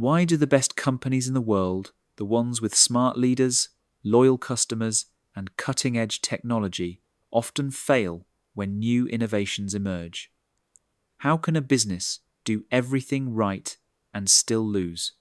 Why do the best companies in the world, the ones with smart leaders, loyal customers, and cutting-edge technology, often fail when new innovations emerge? How can a business do everything right and still lose?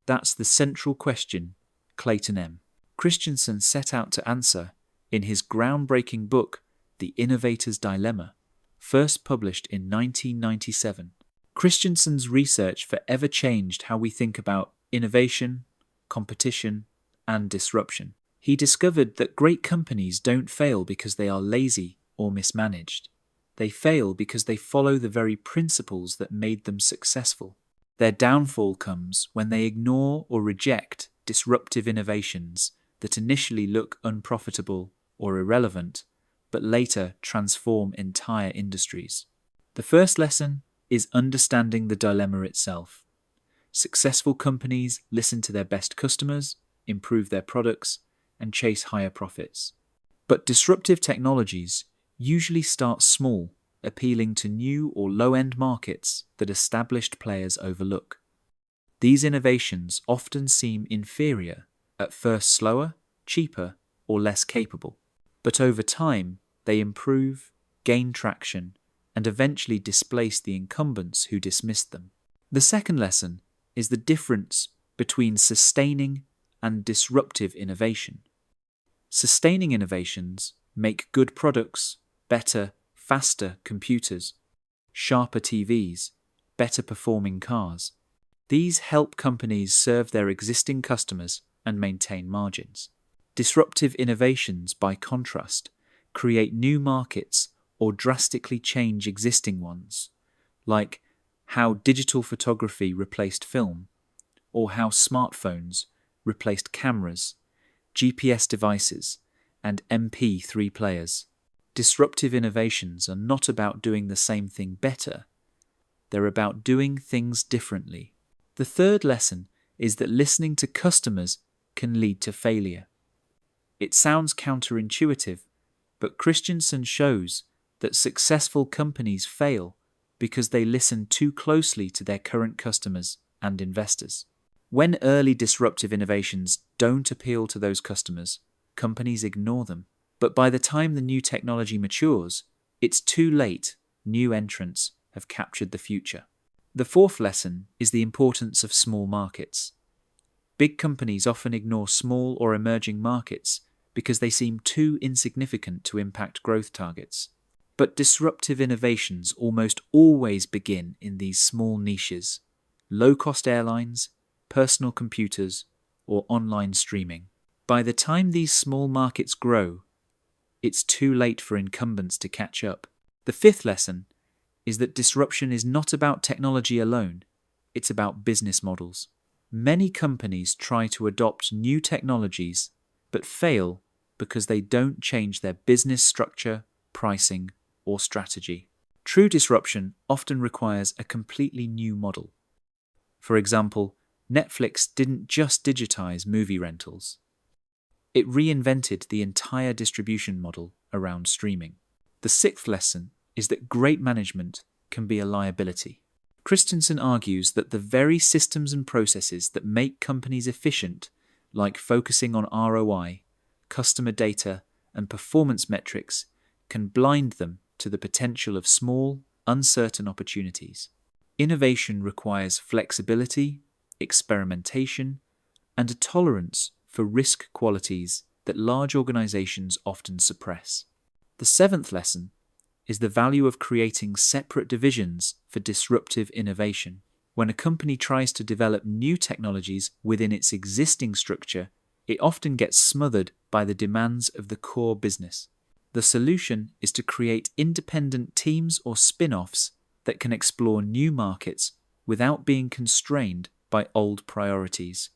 That's the central question Clayton Christensen set out to answer in his groundbreaking book, The Innovator's Dilemma, first published in 1997. Christensen's research forever changed how we think about innovation, competition, and disruption. He discovered that great companies don't fail because they are lazy or mismanaged. They fail because they follow the very principles that made them successful. Their downfall comes when they ignore or reject disruptive innovations that initially look unprofitable or irrelevant, but later transform entire industries. The first lesson is understanding the dilemma itself. Successful companies listen to their best customers, improve their products, and chase higher profits. But disruptive technologies usually start small, appealing to new or low-end markets that established players overlook. These innovations often seem inferior, at first slower, cheaper, or less capable. But over time, they improve, gain traction, and eventually displace the incumbents who dismissed them. The second lesson is the difference between sustaining and disruptive innovation. Sustaining innovations make good products, better, faster computers, sharper TVs, better performing cars. These help companies serve their existing customers and maintain margins. Disruptive innovations, by contrast, create new markets or drastically change existing ones, like how digital photography replaced film, or how smartphones replaced cameras, GPS devices, and MP3 players. Disruptive innovations are not about doing the same thing better. They're about doing things differently. The third lesson is that listening to customers can lead to failure. It sounds counterintuitive, but Christensen shows that successful companies fail because they listen too closely to their current customers and investors. When early disruptive innovations don't appeal to those customers, companies ignore them. But by the time the new technology matures, it's too late. New entrants have captured the future. The fourth lesson is the importance of small markets. Big companies often ignore small or emerging markets because they seem too insignificant to impact growth targets. But disruptive innovations almost always begin in these small niches: low-cost airlines, personal computers, or online streaming. By the time these small markets grow, it's too late for incumbents to catch up. The fifth lesson is that disruption is not about technology alone, it's about business models. Many companies try to adopt new technologies, but fail because they don't change their business structure, pricing, or strategy. True disruption often requires a completely new model. For example, Netflix didn't just digitize movie rentals. It reinvented the entire distribution model around streaming. The sixth lesson is that great management can be a liability. Christensen argues that the very systems and processes that make companies efficient, like focusing on ROI, customer data, and performance metrics, can blind them to the potential of small, uncertain opportunities. Innovation requires flexibility, experimentation, and a tolerance for risk qualities that large organizations often suppress. The seventh lesson is the value of creating separate divisions for disruptive innovation. When a company tries to develop new technologies within its existing structure, it often gets smothered by the demands of the core business. The solution is to create independent teams or spin-offs that can explore new markets without being constrained by old priorities.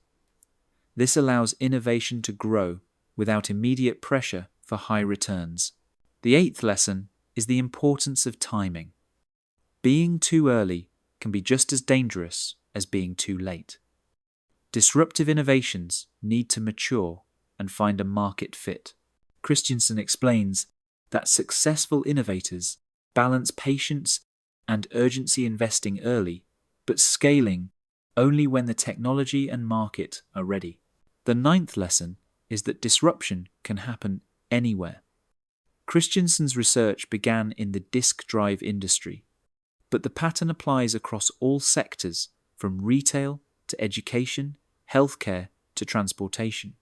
This allows innovation to grow without immediate pressure for high returns. The eighth lesson is the importance of timing. Being too early can be just as dangerous as being too late. Disruptive innovations need to mature and find a market fit. Christensen explains that successful innovators balance patience and urgency investing early, but scaling only when the technology and market are ready. The ninth lesson is that disruption can happen anywhere. Christensen's research began in the disk drive industry, but the pattern applies across all sectors, from retail to education, healthcare to transportation.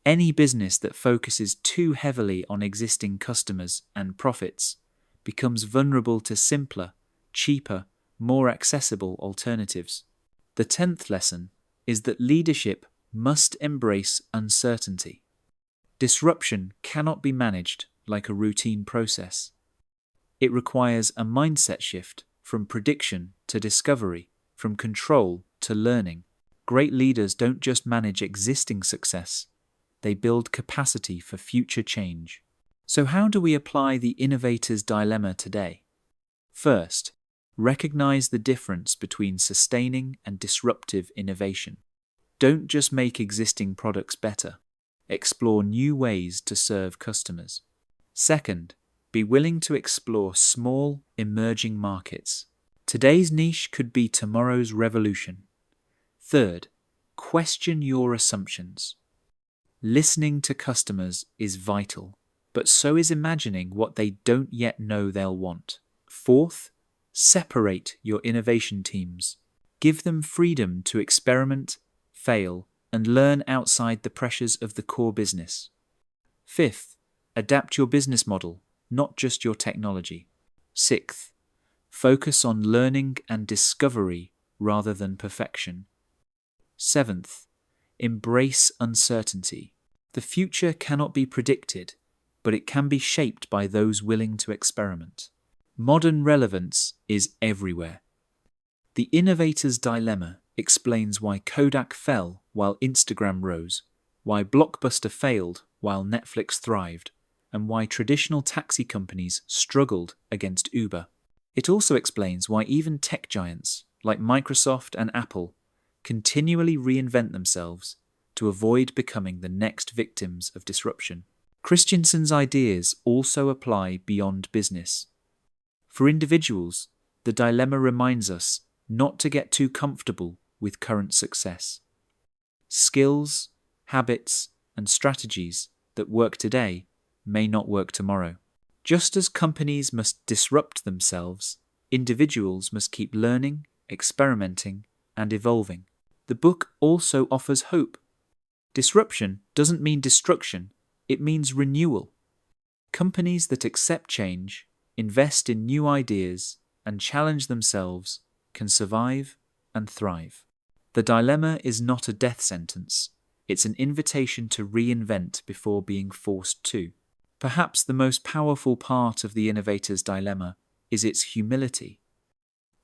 Any business that focuses too heavily on existing customers and profits becomes vulnerable to simpler, cheaper, more accessible alternatives. The 10th lesson is that leadership must embrace uncertainty. Disruption cannot be managed like a routine process. It requires a mindset shift from prediction to discovery, from control to learning. Great leaders don't just manage existing success, they build capacity for future change. So how do we apply the innovator's dilemma today? First, recognize the difference between sustaining and disruptive innovation. Don't just make existing products better. Explore new ways to serve customers. Second, be willing to explore small, emerging markets. Today's niche could be tomorrow's revolution. Third, question your assumptions. Listening to customers is vital, but so is imagining what they don't yet know they'll want. Fourth, separate your innovation teams. Give them freedom to experiment, fail, and learn outside the pressures of the core business. Fifth, adapt your business model, not just your technology. Sixth, focus on learning and discovery rather than perfection. Seventh, embrace uncertainty. The future cannot be predicted, but it can be shaped by those willing to experiment. Modern relevance is everywhere. The innovator's dilemma explains why Kodak fell while Instagram rose, why Blockbuster failed while Netflix thrived, and why traditional taxi companies struggled against Uber. It also explains why even tech giants like Microsoft and Apple continually reinvent themselves to avoid becoming the next victims of disruption. Christensen's ideas also apply beyond business. For individuals, the dilemma reminds us not to get too comfortable with current success. Skills, habits, and strategies that work today may not work tomorrow. Just as companies must disrupt themselves, individuals must keep learning, experimenting, and evolving. The book also offers hope. Disruption doesn't mean destruction, it means renewal. Companies that accept change, invest in new ideas, and challenge themselves can survive and thrive. The dilemma is not a death sentence. It's an invitation to reinvent before being forced to. Perhaps the most powerful part of the innovator's dilemma is its humility.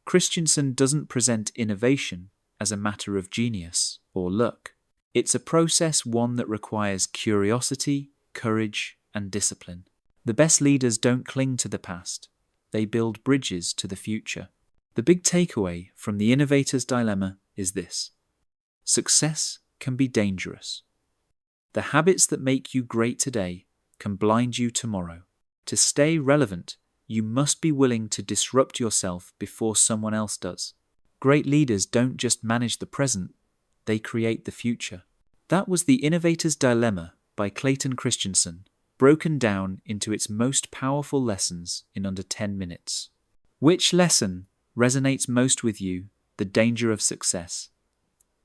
Christensen doesn't present innovation as a matter of genius or luck. It's a process, one that requires curiosity, courage, and discipline. The best leaders don't cling to the past. They build bridges to the future. The big takeaway from the innovator's dilemma is this: success can be dangerous. The habits that make you great today can blind you tomorrow. To stay relevant, you must be willing to disrupt yourself before someone else does. Great leaders don't just manage the present, they create the future. That was The Innovator's Dilemma by Clayton Christensen, broken down into its most powerful lessons in under 10 minutes. Which lesson resonates most with you? The danger of success,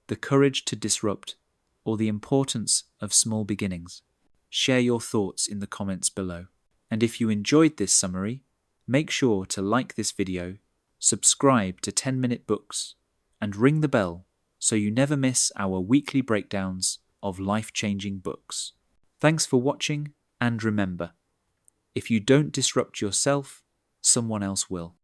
the courage to disrupt, or the importance of small beginnings? Share your thoughts in the comments below. And if you enjoyed this summary, make sure to like this video, subscribe to 10-Minute Books, and ring the bell so you never miss our weekly breakdowns of life-changing books. Thanks for watching, and remember, if you don't disrupt yourself, someone else will.